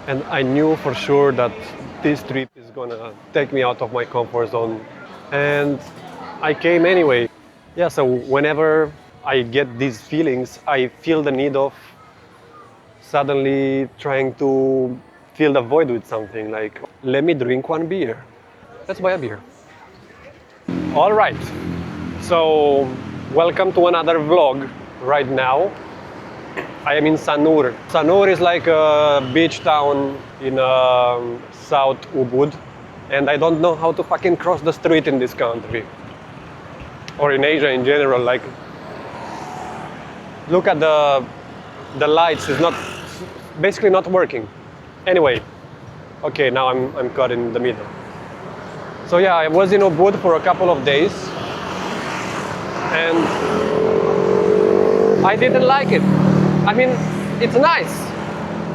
And I knew for sure that this trip is gonna take me out of my comfort zone. And I came anyway. Yeah, so whenever I get these feelings, I feel the need of suddenly trying to fill the void with something like, let me drink one beer. Let's buy a beer. All right. So, welcome to another vlog right now. I am in Sanur. Sanur is like a beach town in South Ubud, and I don't know how to fucking cross the street in this country or in Asia in general. Like, look at the lights. It's not basically not working. Anyway, okay, now I'm caught in the middle. So yeah, I was in Ubud for a couple of days, and I didn't like it. I mean, it's nice,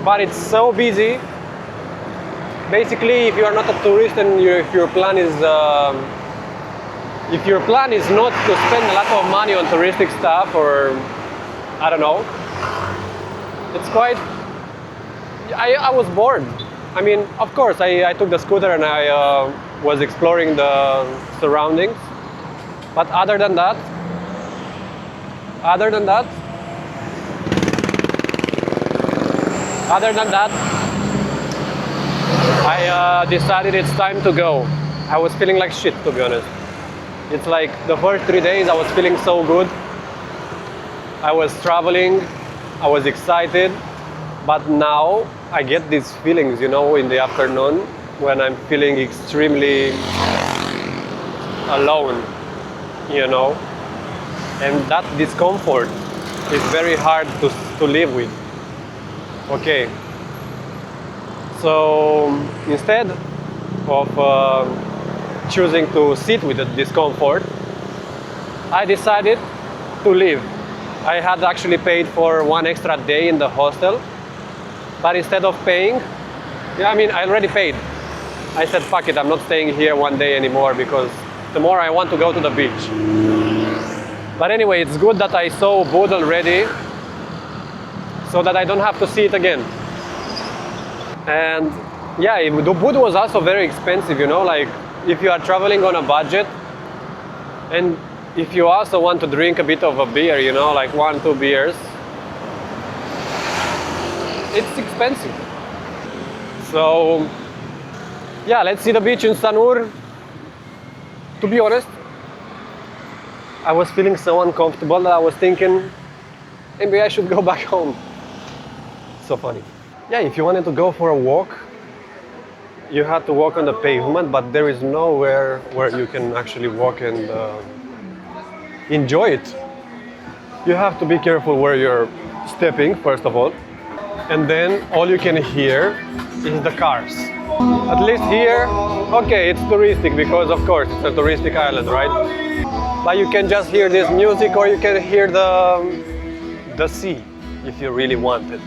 but it's so busy. Basically, if you are not a tourist and if your plan is not to spend a lot of money on touristic stuff, or I don't know, it's quite. I was bored. I mean, of course, I took the scooter and I was exploring the surroundings, but other than that. Other than that, I decided it's time to go. I was feeling like shit, to be honest. It's like the first 3 days I was feeling so good. I was traveling, I was excited, but now I get these feelings, in the afternoon when I'm feeling extremely alone, and that discomfort is very hard to live with. Okay, so instead of choosing to sit with the discomfort, I decided to leave. I had actually paid for one extra day in the hostel, but instead of paying, I already paid. I said, fuck it, I'm not staying here one day anymore because tomorrow I want to go to the beach. But anyway, it's good that I saw Ubud already, so that I don't have to see it again. And yeah, Ubud was also very expensive, like if you are traveling on a budget, and if you also want to drink a bit of a beer, like 1-2 beers, it's expensive. So yeah, let's see the beach in Sanur. To be honest, I was feeling so uncomfortable that I was thinking, maybe I should go back home. So funny. Yeah, if you wanted to go for a walk, you had to walk on the pavement, but there is nowhere where you can actually walk and enjoy it. You have to be careful where you're stepping, first of all, and then all you can hear is the cars. At least here, okay, it's touristic because of course it's a touristic island, right? But you can just hear this music, or you can hear the sea if you really want it.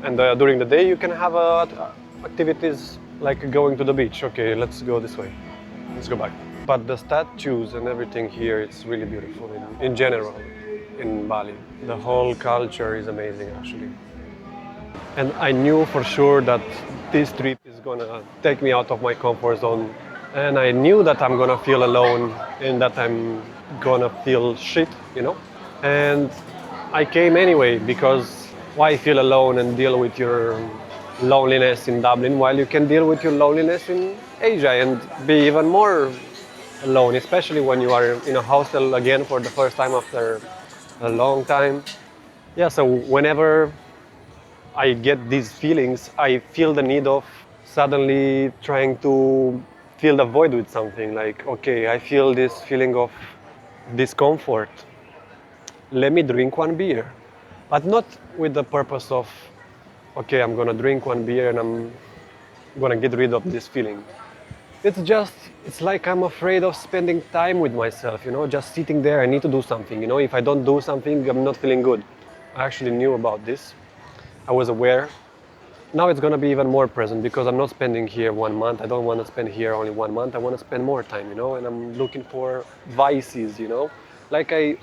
And during the day you can have activities like going to the beach. Okay, let's go this way. Let's go back. But the statues and everything here, it's really beautiful in general in Bali. The whole culture is amazing actually. And I knew for sure that this trip is gonna take me out of my comfort zone. And I knew that I'm gonna feel alone and that I'm gonna feel shit, And I came anyway because why feel alone and deal with your loneliness in Dublin while you can deal with your loneliness in Asia and be even more alone, especially when you are in a hostel again for the first time after a long time. Yeah, so whenever I get these feelings, I feel the need of suddenly trying to fill the void with something like, okay, I feel this feeling of discomfort. Let me drink one beer. But not with the purpose of, okay, I'm gonna drink one beer and I'm gonna get rid of this feeling. It's like I'm afraid of spending time with myself, just sitting there. I need to do something, if I don't do something, I'm not feeling good. I actually knew about this. I was aware. Now it's gonna be even more present because I'm not spending here 1 month. I don't want to spend here only 1 month. I want to spend more time, and I'm looking for vices, Like I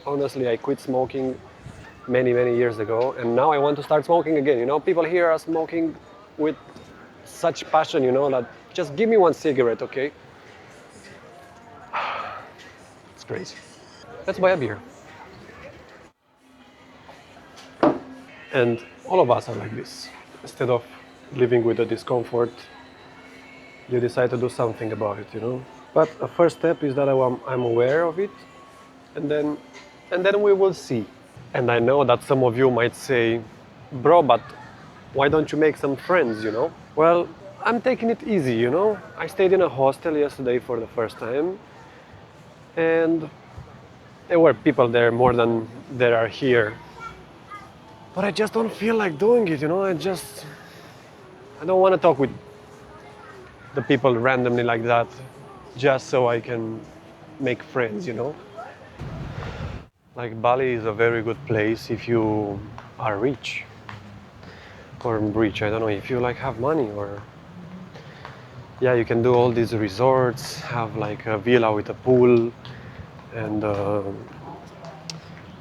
quit smoking many years ago, and now I want to start smoking again. People here are smoking with such passion, you know, that just give me one cigarette, okay? It's crazy. Let's buy a beer. And all of us are like this. Instead of living with the discomfort, you decide to do something about it, you know. But a first step is that I'm aware of it, and then we will see. And I know that some of you might say, bro, but why don't you make some friends, you know? Well, I'm taking it easy, you know. I stayed in a hostel yesterday for the first time, and there were people there more than there are here. But I just don't feel like doing it, you know. I don't want to talk with the people randomly like that just so I can make friends, you know. Like Bali is a very good place if you are rich or rich. I don't know if you like have money or yeah, you can do all these resorts, have like a villa with a pool, and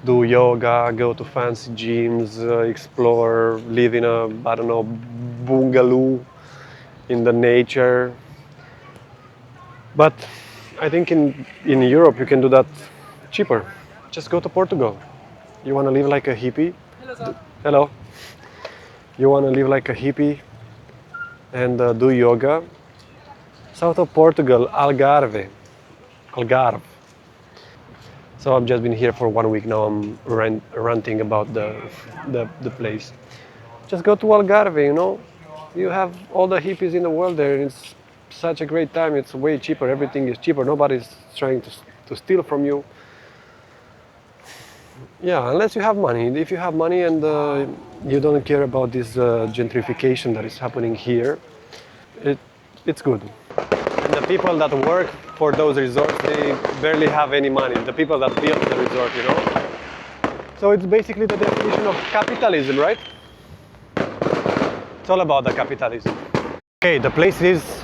do yoga, go to fancy gyms, explore, live in a I don't know bungalow in the nature. But I think in Europe you can do that cheaper. Just go to Portugal. You want to live like a hippie? Hello. You want to live like a hippie and do yoga? South of Portugal, Algarve. So I've just been here for 1 week now. I'm ranting about the place. Just go to Algarve, you know. You have all the hippies in the world there. It's such a great time. It's way cheaper. Everything is cheaper. Nobody's trying to steal from you. Yeah, unless you have money. If you have money and you don't care about this gentrification that is happening here, it, it's good. And the people that work for those resorts, they barely have any money. The people that build the resort, you know. So it's basically the definition of capitalism, right? It's all about the capitalism. Okay, the place is,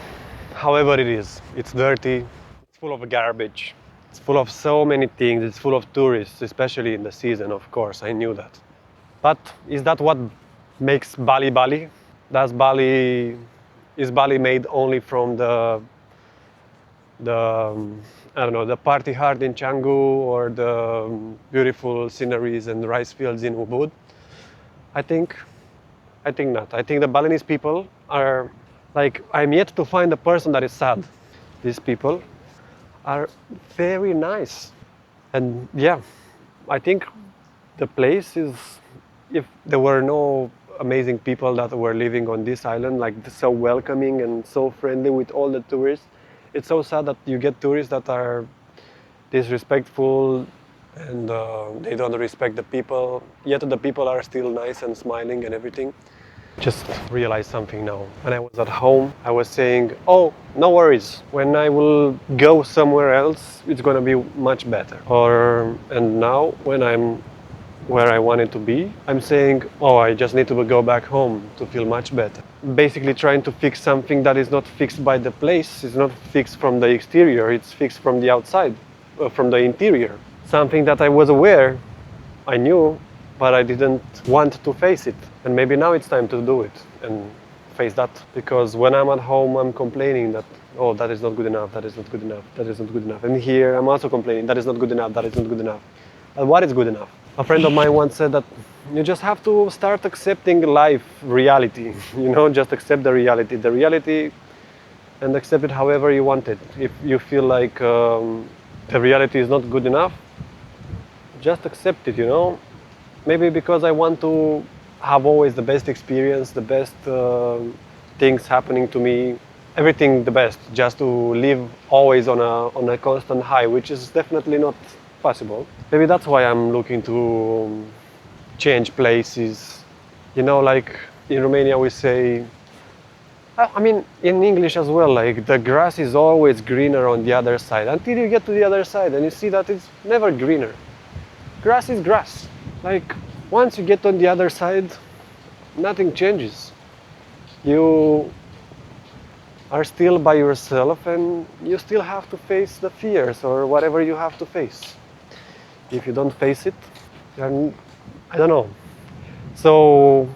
however it is. It's dirty. It's full of garbage. It's full of so many things. It's full of tourists, especially in the season, of course. I knew that. But is that what makes Bali Bali? Does Bali is Bali made only from the I don't know, the party hard in Canggu or the beautiful sceneries and rice fields in Ubud? I think I think not. I think the Balinese people are like I'm yet to find a person that is sad. These people are very nice. And yeah, I think the place is, if there were no amazing people that were living on this island, like so welcoming and so friendly with all the tourists, it's so sad that you get tourists that are disrespectful and they don't respect the people, yet the people are still nice and smiling and everything. Just realized something now. When I was at home, I was saying, oh, no worries. When I will go somewhere else, it's gonna be much better. And now when I'm where I wanted to be, I'm saying, oh, I just need to go back home to feel much better. Basically trying to fix something that is not fixed by the place, it's not fixed from the exterior, it's fixed from the outside, from the interior. Something that I was aware, I knew, but I didn't want to face it. And maybe now it's time to do it and face that. Because when I'm at home, I'm complaining that, oh, that is not good enough, that is not good enough, that is not good enough. And here I'm also complaining, that is not good enough, that is not good enough. But what is good enough? A friend of mine once said that you just have to start accepting life, reality. You know, just accept the reality, and accept it however you want it. If you feel like the reality is not good enough, just accept it, you know. Maybe because I want to have always the best experience, the best things happening to me, everything the best, just to live always on a constant high, which is definitely not possible. Maybe that's why I'm looking to change places. You know, like in Romania we say, I mean, in English as well, like the grass is always greener on the other side until you get to the other side and you see that it's never greener. Grass is grass. Like once you get on the other side, nothing changes. You are still by yourself and you still have to face the fears or whatever you have to face. If you don't face it, then I don't know. So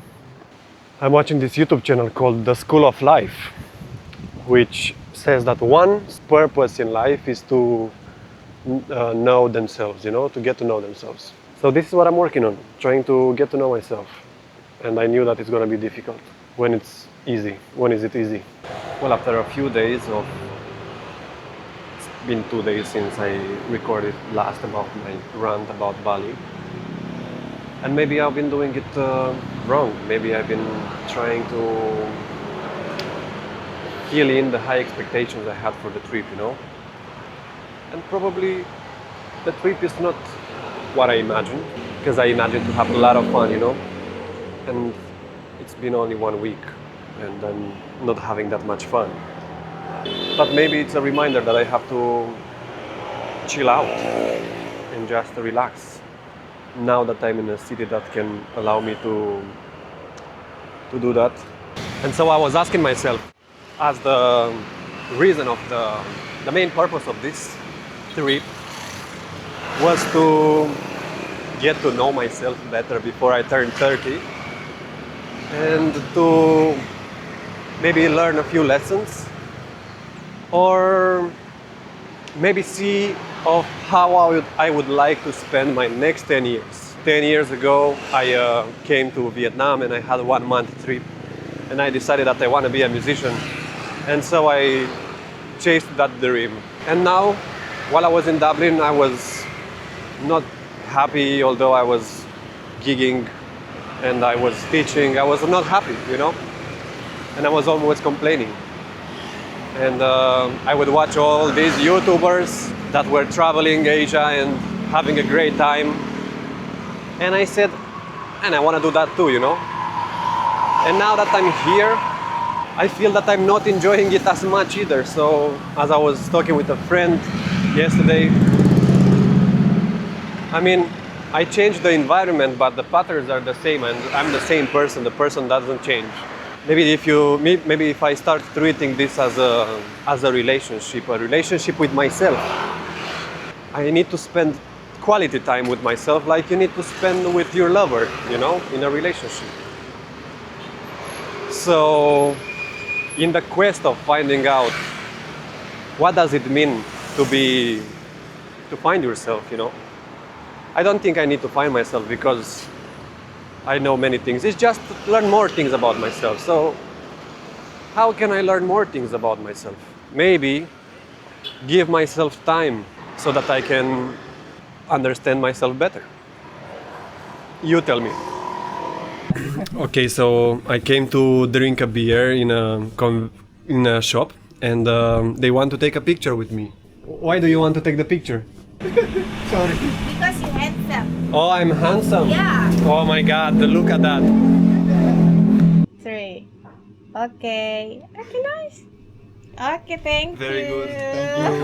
I'm watching this YouTube channel called The School of Life, which says that one's purpose in life is to know themselves, to get to know themselves. So this is what I'm working on, trying to get to know myself. And I knew that it's going to be difficult. When it's easy? When is it easy? Well, after a few days of... It's been 2 days since I recorded last about my rant about Bali. And maybe I've been doing it wrong. Maybe I've been trying to fill in the high expectations I had for the trip, And probably the trip is not what I imagined, because I imagined to have a lot of fun, And it's been only 1 week, and I'm not having that much fun. But maybe it's a reminder that I have to chill out and just relax. Now that I'm in a city that can allow me to do that. And so I was asking myself, as the reason of the main purpose of this trip was to get to know myself better before I turn 30, and to maybe learn a few lessons, or maybe see of how I would like to spend my next 10 years. 10 years ago, I came to Vietnam and I had a 1 month trip, and I decided that I want to be a musician. And so I chased that dream. And now, while I was in Dublin, I was not happy, although I was gigging and I was teaching. I was not happy, And I was always complaining. And I would watch all these YouTubers that were traveling Asia and having a great time. And I said, and I want to do that too, And now that I'm here, I feel that I'm not enjoying it as much either. So, as I was talking with a friend yesterday, I changed the environment, but the patterns are the same, and I'm the same person. The person doesn't change. Maybe if I start treating this as a relationship with myself, I need to spend quality time with myself, like you need to spend with your lover, in a relationship. So, in the quest of finding out what does it mean to find yourself, I don't think I need to find myself because I know many things. It's just to learn more things about myself. So, how can I learn more things about myself? Maybe give myself time so that I can understand myself better. You tell me. Okay, so I came to drink a beer in a shop, and they want to take a picture with me. Why do you want to take the picture? Sorry. Because you're handsome. Oh, I'm handsome? Yeah. Oh my God, look at that. 3. Okay. Okay, nice. Okay, thank you. Very good. Thank you.